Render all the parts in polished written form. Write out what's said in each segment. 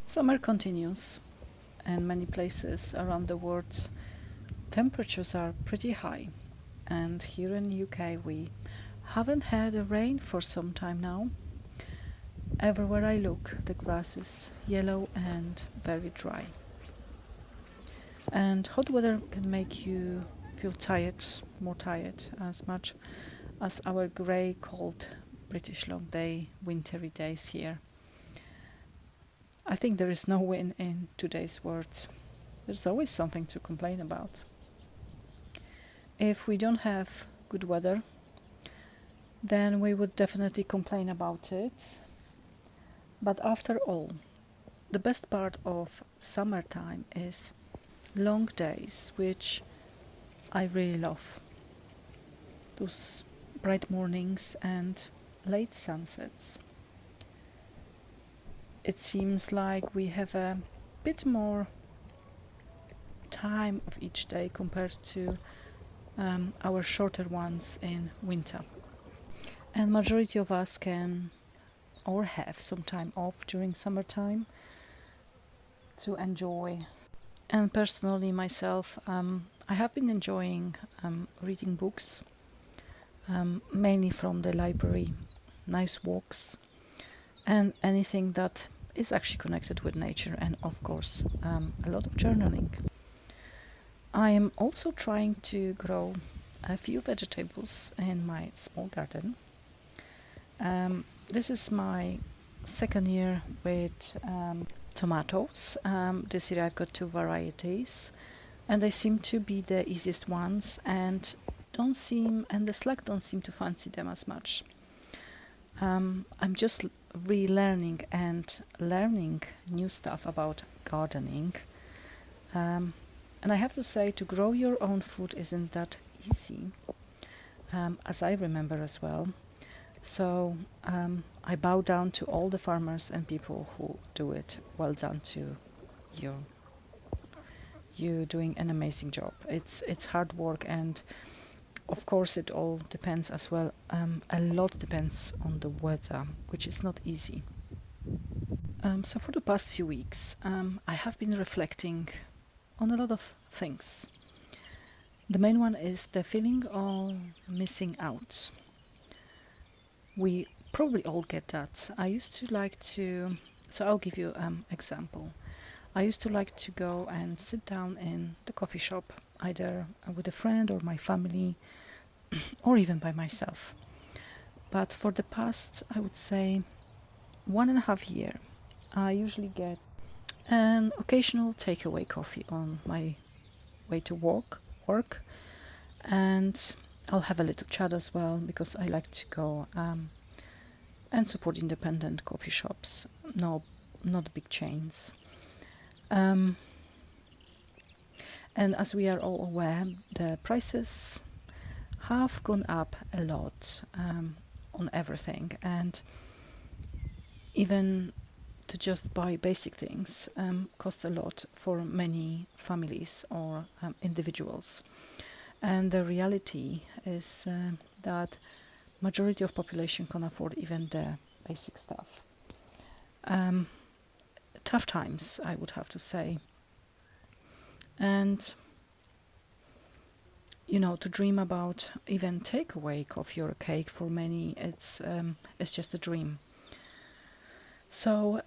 Summer continues, and many places around the world temperatures are pretty high. And here in UK we haven't had a rain for some time now. Everywhere I look, the grass is yellow and very dry. And hot weather can make you feel tired, more tired, as much as our grey, cold British long day, wintry days here. I think there is no win in today's world. There's always something to complain about. If we don't have good weather, then we would definitely complain about it. But after all, the best part of summertime is long days, which I really love. Those bright mornings and late sunsets. It seems like we have a bit more time of each day compared to our shorter ones in winter. And majority of us can or have some time off during summertime to enjoy. And personally myself, I have been enjoying reading books, mainly from the library, nice walks, and anything that is actually connected with nature, and of course a lot of journaling. I am also trying to grow a few vegetables in my small garden. This is my second year with tomatoes. This year I've got two varieties, and they seem to be the easiest ones, and the slug don't seem to fancy them as much. I'm just relearning and learning new stuff about gardening. And I have to say, to grow your own food isn't that easy, as I remember as well. So I bow down to all the farmers and people who do it. Well done to you. You're doing an amazing job. It's hard work, and of course it all depends as well. A lot depends on the weather, which is not easy. So for the past few weeks, I have been reflecting on a lot of things. The main one is the feeling of missing out. We probably all get that. I used to like to, so I'll give you an example. I used to like to go and sit down in the coffee shop, either with a friend or my family, or even by myself. But for the past, I would say, 1.5 years, I usually get an occasional takeaway coffee on my way to work, and I'll have a little chat as well, because I like to go and support independent coffee shops, no, not big chains. And as we are all aware, the prices have gone up a lot on everything, and even to just buy basic things costs a lot for many families or individuals. And the reality is that majority of population can afford even the basic stuff. Tough times, I would have to say. And to dream about even takeaway coffee or cake, for many it's just a dream. So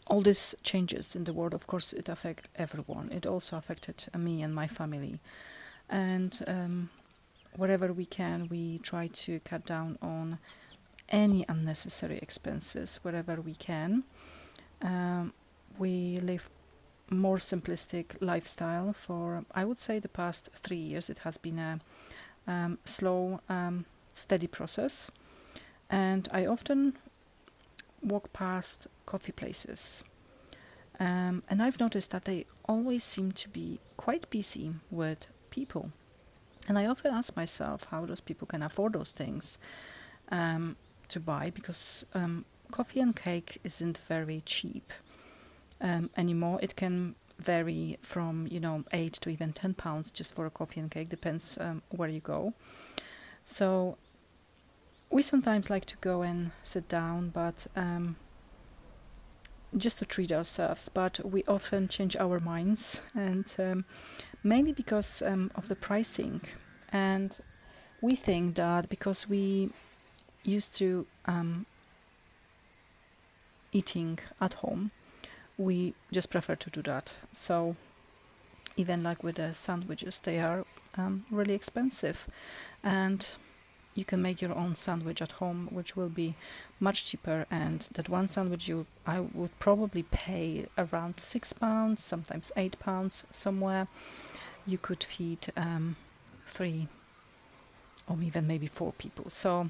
all these changes in the world, of course, it affect everyone. It also affected me and my family. And wherever we can, we try to cut down on any unnecessary expenses wherever we can. We live more simplistic lifestyle for, I would say, the past 3 years. It has been a slow, steady process. And I often walk past coffee places. And I've noticed that they always seem to be quite busy with people. And I often ask myself, how those people can afford those things to buy, because coffee and cake isn't very cheap anymore. It can vary from 8 to even £10 just for a coffee and cake, depends where you go. So we sometimes like to go and sit down, but just to treat ourselves. But we often change our minds, and mainly because of the pricing. And we think that because we used to eating at home, we just prefer to do that. So even like with the sandwiches, they are really expensive, and you can make your own sandwich at home, which will be much cheaper. And that one sandwich, I would probably pay around £6, sometimes £8 somewhere. You could feed 3 or even maybe 4 people. So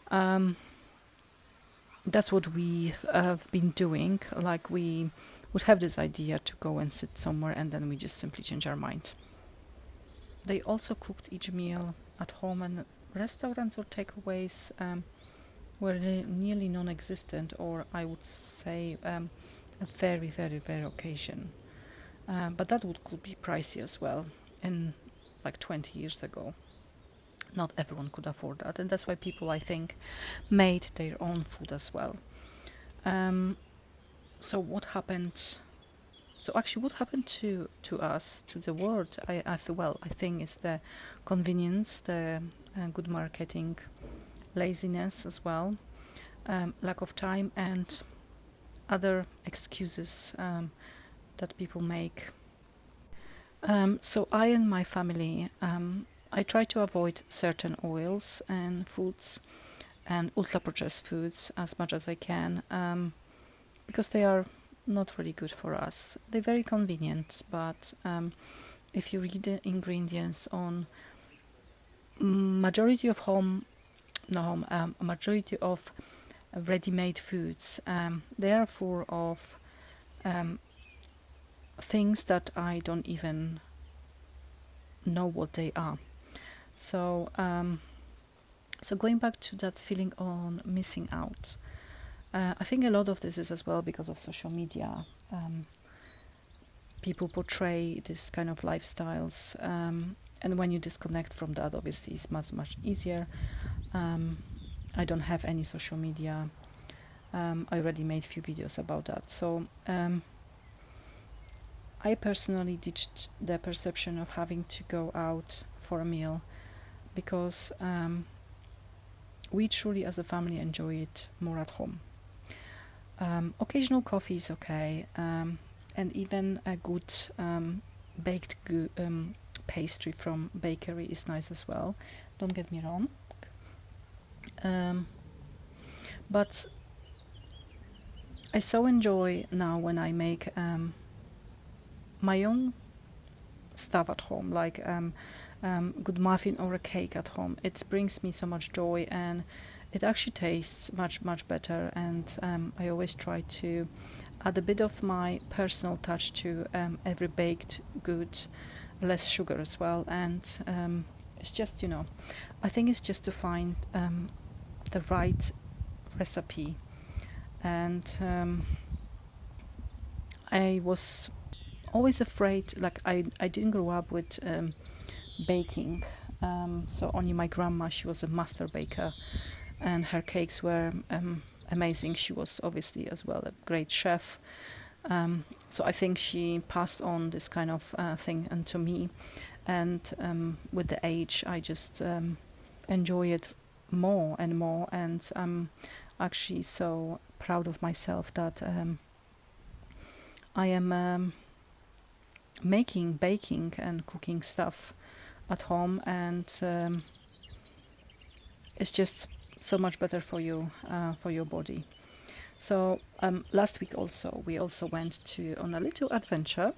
that's what we have been doing. Like, we would have this idea to go and sit somewhere, and then we just simply change our mind. They also cooked each meal at home, and restaurants or takeaways were nearly non-existent, or I would say a very, very rare occasion. But that could be pricey as well. In like 20 years ago, not everyone could afford that, and that's why people, I think, made their own food as well. So what happened? So actually, what happened to us, to the world? I think it's the convenience, the good marketing, laziness as well, lack of time, and other excuses that people make. So I and my family, I try to avoid certain oils and foods and ultra-processed foods as much as I can, because they are not really good for us. They're very convenient, but if you read the ingredients on majority of majority of ready-made foods, they are full of things that I don't even know what they are. So so going back to that feeling on missing out, I think a lot of this is as well because of social media. People portray this kind of lifestyles, and when you disconnect from that, obviously it's much easier. I don't have any social media. I already made a few videos about that. So I personally ditched the perception of having to go out for a meal, because we truly as a family enjoy it more at home. Occasional coffee is okay, and even a good baked pastry from bakery is nice as well, don't get me wrong. But I so enjoy now when I make my own stuff at home, like good muffin or a cake at home. It brings me so much joy, and it actually tastes much better. And I always try to add a bit of my personal touch to every baked good, less sugar as well. And it's just, I think it's just to find the right recipe. And I was always afraid, like I didn't grow up with baking, so only my grandma, she was a master baker, and her cakes were amazing. She was obviously as well a great chef, so I think she passed on this kind of thing onto me, and with the age I just enjoy it more and more, and I'm actually so proud of myself that I am baking and cooking stuff at home, and it's just so much better for you, for your body. So last week we also went on a little adventure,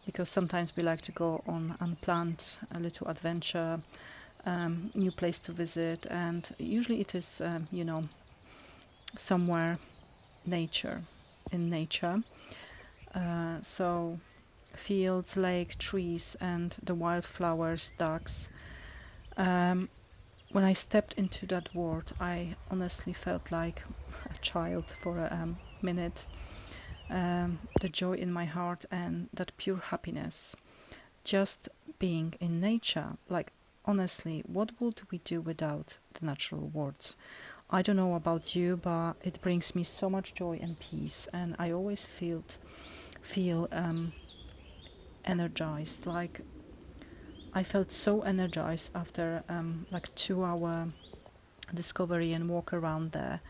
because sometimes we like to go on unplanned a little adventure, new place to visit, and usually it is somewhere in nature. So fields, lake, trees, and the wildflowers, ducks. When I stepped into that world, I honestly felt like a child for a minute. The joy in my heart and that pure happiness, just being in nature. Like, honestly, what would we do without the natural world? I don't know about you, but it brings me so much joy and peace, and I always feel energized. Like I felt so energized after like 2 hour discovery and walk around there.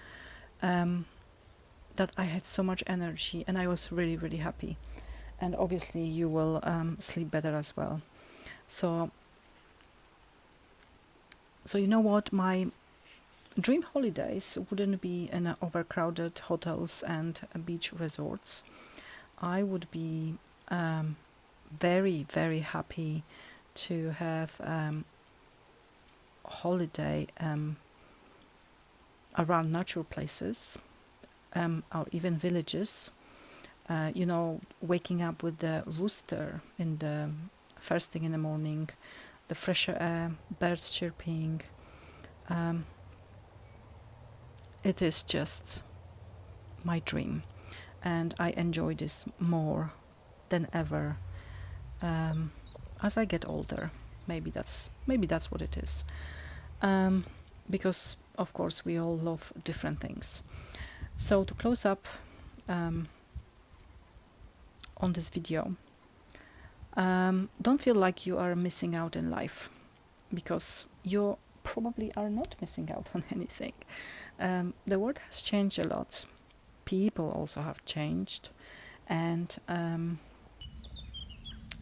That I had so much energy, and I was really, really happy. And obviously, you will sleep better as well. So you know what? My dream holidays wouldn't be in overcrowded hotels and beach resorts. I would be very, very happy to have holiday around natural places, or even villages. Waking up with the rooster in the first thing in the morning, the fresher air, birds chirping. It is just my dream, and I enjoy this more than ever as I get older. Maybe that's what it is. Because of course we all love different things. So to close up on this video, don't feel like you are missing out in life, because you probably are not missing out on anything. The world has changed a lot. People also have changed, and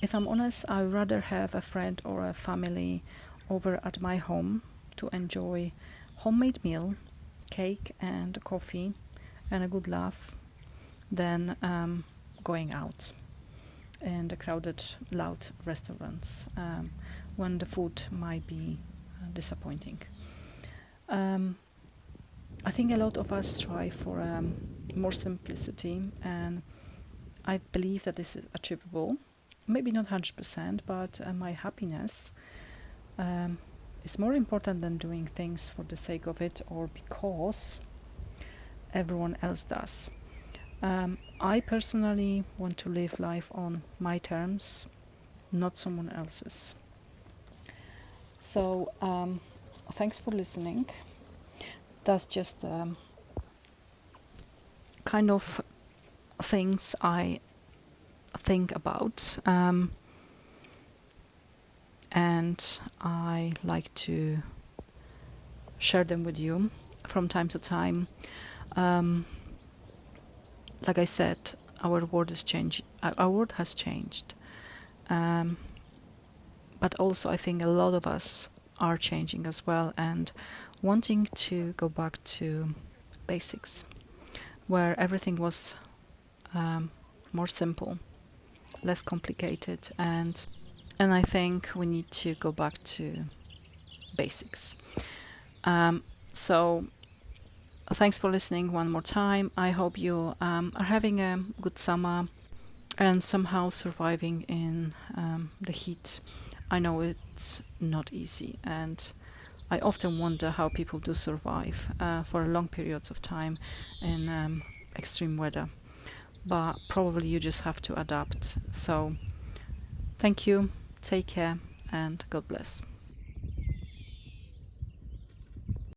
if I'm honest, I would rather have a friend or a family over at my home to enjoy homemade meal, cake and coffee, and a good laugh than going out in the crowded, loud restaurants when the food might be disappointing. I think a lot of us strive for more simplicity, and I believe that this is achievable. Maybe not 100%, but my happiness is more important than doing things for the sake of it or because everyone else does. I personally want to live life on my terms, not someone else's. So, thanks for listening. That's just kind of things I think about, and I like to share them with you from time to time. Like I said, our world is changing. Our world has changed, but also I think a lot of us are changing as well and wanting to go back to basics, where everything was more simple, less complicated, and I think we need to go back to basics. So thanks for listening one more time. I hope you are having a good summer and somehow surviving in the heat. I know it's not easy, and I often wonder how people do survive for long periods of time in extreme weather. But probably you just have to adapt. So thank you, take care, and God bless.